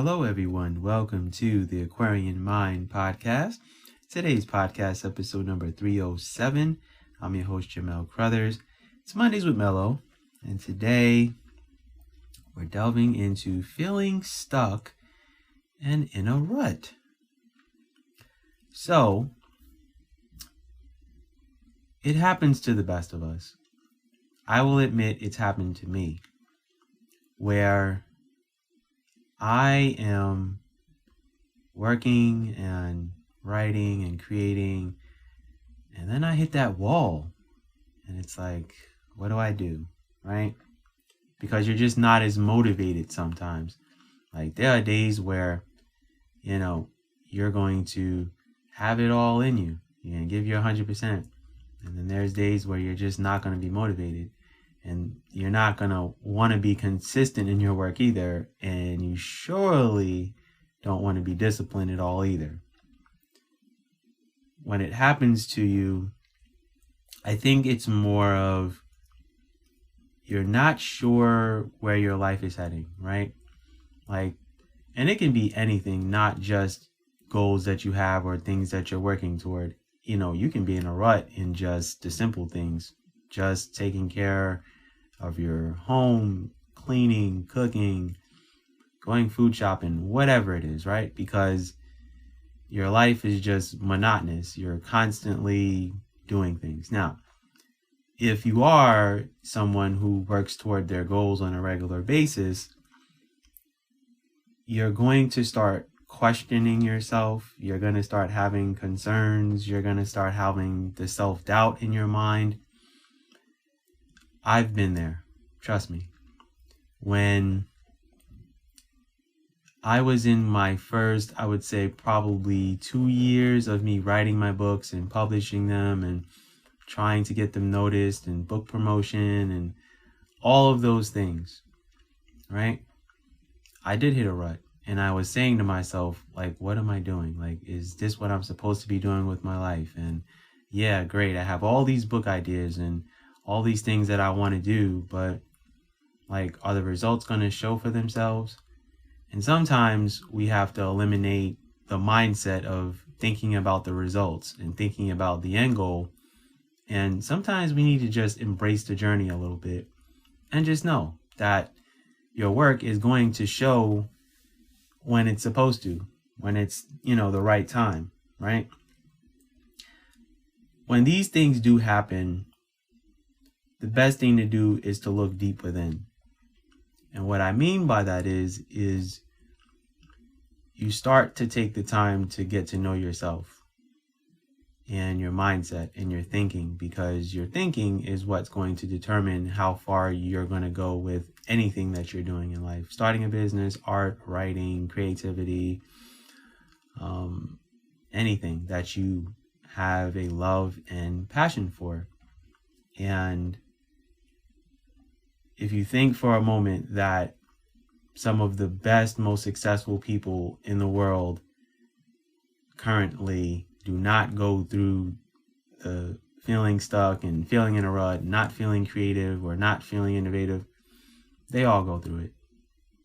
Hello, everyone. Welcome to the Aquarian Mind podcast. Today's podcast, episode number 307. I'm your host, Jamel Crothers. It's Mondays with Mello, and today we're delving into feeling stuck and in a rut. So, it happens to the best of us. I will admit it's happened to me, where I am working and writing and creating, and then I hit that wall, and it's like, what do I do, right? Because you're just not as motivated sometimes. Like, there are days where, you're going to have it all in you. You're going to give your 100%. And then there's days where you're just not going to be motivated. And you're not going to want to be consistent in your work either. And you surely don't want to be disciplined at all either. When it happens to you, I think it's more of you're not sure where your life is heading, right? And it can be anything, not just goals that you have or things that you're working toward. You can be in a rut in just the simple things. Just taking care of your home, cleaning, cooking, going food shopping, whatever it is, right? Because your life is just monotonous. You're constantly doing things. Now, if you are someone who works toward their goals on a regular basis, you're going to start questioning yourself. You're going to start having concerns. You're going to start having the self-doubt in your mind. I've been there. Trust me. When I was in my first, I would say probably 2 years of me writing my books and publishing them and trying to get them noticed and book promotion and all of those things, right? I did hit a rut. And I was saying to myself, what am I doing? Is this what I'm supposed to be doing with my life? And yeah, great. I have all these book ideas and all these things that I want to do, but are the results going to show for themselves? And sometimes we have to eliminate the mindset of thinking about the results and thinking about the end goal. And sometimes we need to just embrace the journey a little bit and just know that your work is going to show when it's supposed to, when it's, the right time, right? When these things do happen, the best thing to do is to look deep within. And what I mean by that is you start to take the time to get to know yourself and your mindset and your thinking, because your thinking is what's going to determine how far you're going to go with anything that you're doing in life. Starting a business, art, writing, creativity, anything that you have a love and passion for. And if you think for a moment that some of the best, most successful people in the world currently do not go through the feeling stuck and feeling in a rut, not feeling creative or not feeling innovative, they all go through it.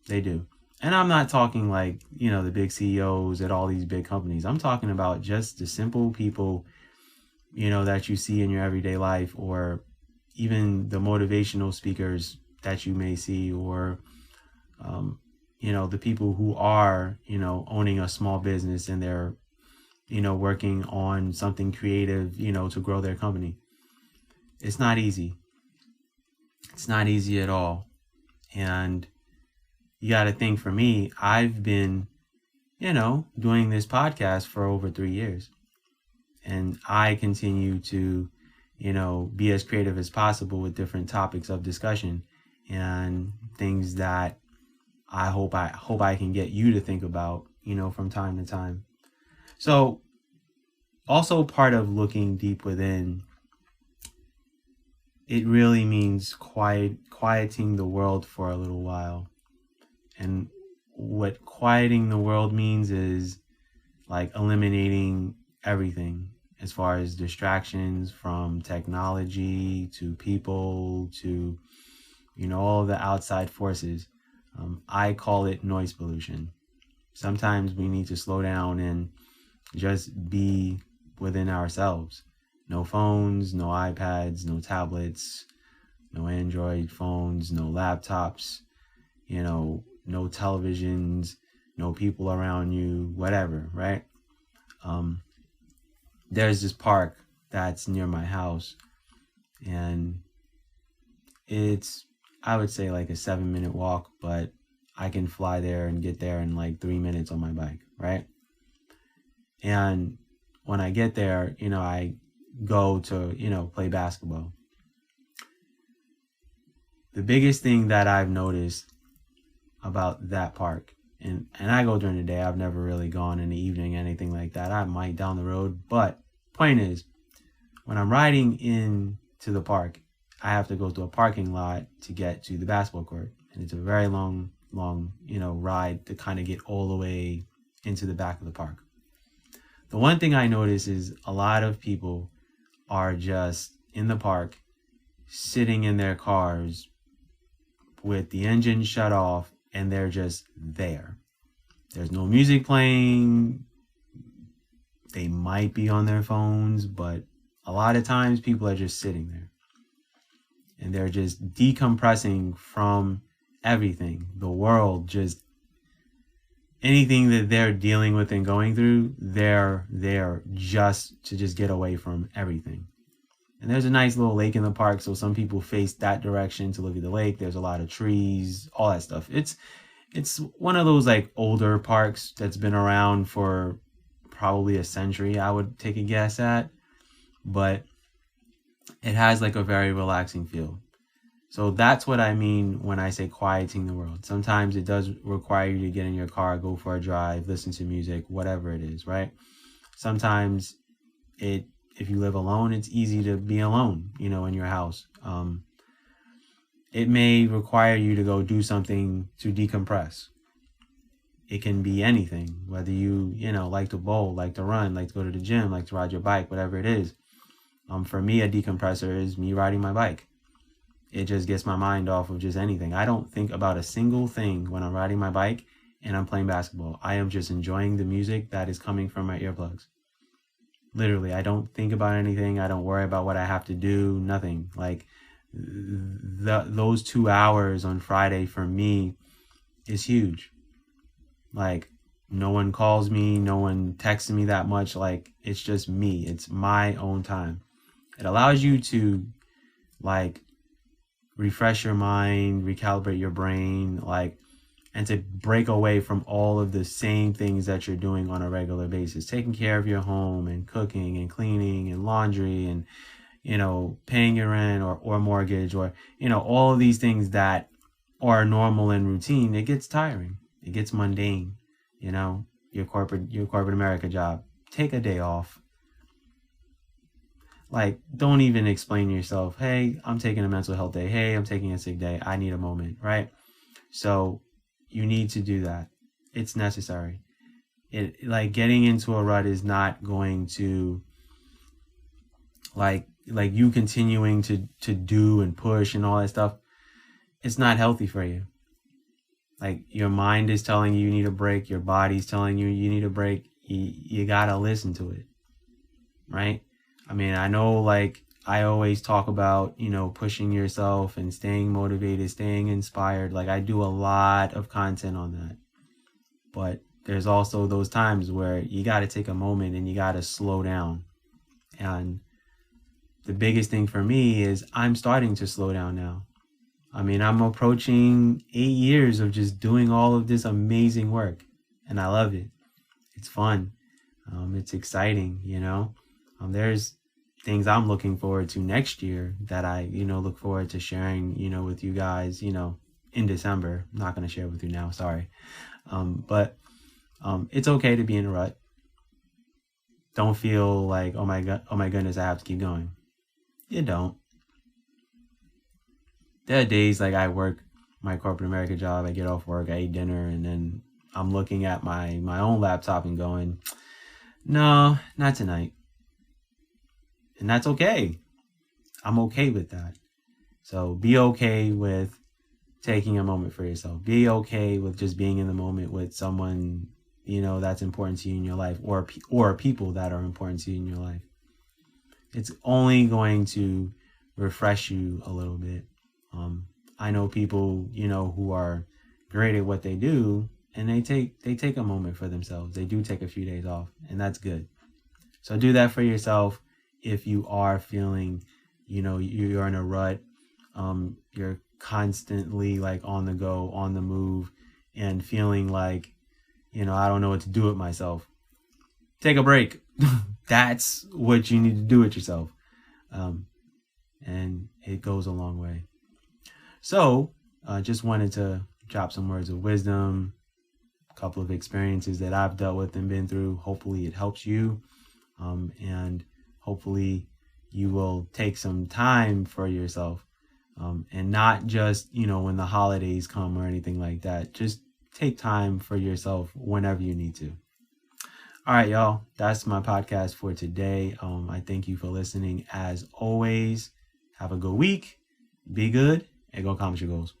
They do. And I'm not talking the big CEOs at all these big companies. I'm talking about just the simple people, that you see in your everyday life, or even the motivational speakers that you may see, or, the people who are, owning a small business and they're, working on something creative, to grow their company. It's not easy. It's not easy at all. And you got to think, for me, I've been, doing this podcast for over 3 years. And I continue to, be as creative as possible with different topics of discussion and things that I hope I can get you to think about, from time to time. So also part of looking deep within, it really means quieting the world for a little while. And what quieting the world means is eliminating everything as far as distractions, from technology to people to, all of the outside forces. I call it noise pollution. Sometimes we need to slow down and just be within ourselves. No phones, no iPads, no tablets, no Android phones, no laptops, no televisions, no people around you, whatever, right? There's this park that's near my house, and it's, I would say, like a 7-minute walk, but I can fly there and get there in like 3 minutes on my bike, right? And when I get there, I go to, play basketball. The biggest thing that I've noticed about that park, and I go during the day, I've never really gone in the evening, anything like that. I might down the road, but point is, when I'm riding into the park, I have to go to a parking lot to get to the basketball court. And it's a very long, ride to kind of get all the way into the back of the park. The one thing I notice is a lot of people are just in the park, sitting in their cars with the engine shut off, and they're just there. There's no music playing. They might be on their phones, but a lot of times people are just sitting there. And they're just decompressing from everything. The world, just anything that they're dealing with and going through, they're there just to just get away from everything. And there's a nice little lake in the park, so some people face that direction to look at the lake. There's a lot of trees, all that stuff. It's one of those like older parks that's been around for probably a century, I would take a guess at. But it has like a very relaxing feel. So that's what I mean when I say quieting the world. Sometimes it does require you to get in your car, go for a drive, listen to music, whatever it is, right? Sometimes if you live alone, it's easy to be alone, in your house. It may require you to go do something to decompress. It can be anything, whether you like to bowl, like to run, like to go to the gym, like to ride your bike, whatever it is. For me, a decompressor is me riding my bike. It just gets my mind off of just anything. I don't think about a single thing when I'm riding my bike and I'm playing basketball. I am just enjoying the music that is coming from my earplugs. Literally, I don't think about anything. I don't worry about what I have to do, nothing. Like those 2 hours on Friday for me is huge. Like, no one calls me, no one texts me that much. Like, it's just me. It's my own time. It allows you to like refresh your mind, recalibrate your brain, and to break away from all of the same things that you're doing on a regular basis, taking care of your home and cooking and cleaning and laundry and, paying your rent or mortgage or, all of these things that are normal and routine. It gets tiring. It gets mundane, your corporate America job. Take a day off. Like, don't even explain to yourself, hey, I'm taking a mental health day. Hey, I'm taking a sick day. I need a moment, right? So you need to do that. It's necessary. Like getting into a rut is not going to like you continuing to do and push and all that stuff. It's not healthy for you. Like, your mind is telling you need a break. Your body's telling you need a break. You gotta listen to it, right? I mean, I know, like, I always talk about, pushing yourself and staying motivated, staying inspired. Like, I do a lot of content on that. But there's also those times where you got to take a moment and you got to slow down. And the biggest thing for me is I'm starting to slow down now. I mean, I'm approaching 8 years of just doing all of this amazing work. And I love it. It's fun. It's exciting, There's things I'm looking forward to next year that I, look forward to sharing, with you guys, in December. I'm not going to share with you now. Sorry. But it's okay to be in a rut. Don't feel like, oh my goodness, I have to keep going. You don't. There are days like I work my corporate America job. I get off work, I eat dinner, and then I'm looking at my own laptop and going, no, not tonight. And that's okay. I'm okay with that. So be okay with taking a moment for yourself. Be okay with just being in the moment with someone that's important to you in your life, or people that are important to you in your life. It's only going to refresh you a little bit. I know people, who are great at what they do, and they take a moment for themselves. They do take a few days off, and that's good. So do that for yourself. If you are feeling, you're in a rut, you're constantly like on the go, on the move, and feeling like, I don't know what to do with myself. Take a break. That's what you need to do with yourself. And it goes a long way. So just wanted to drop some words of wisdom, a couple of experiences that I've dealt with and been through. Hopefully it helps you. And hopefully you will take some time for yourself, and not just, when the holidays come or anything like that. Just take time for yourself whenever you need to. All right, y'all. That's my podcast for today. I thank you for listening. As always, have a good week. Be good and go accomplish your goals.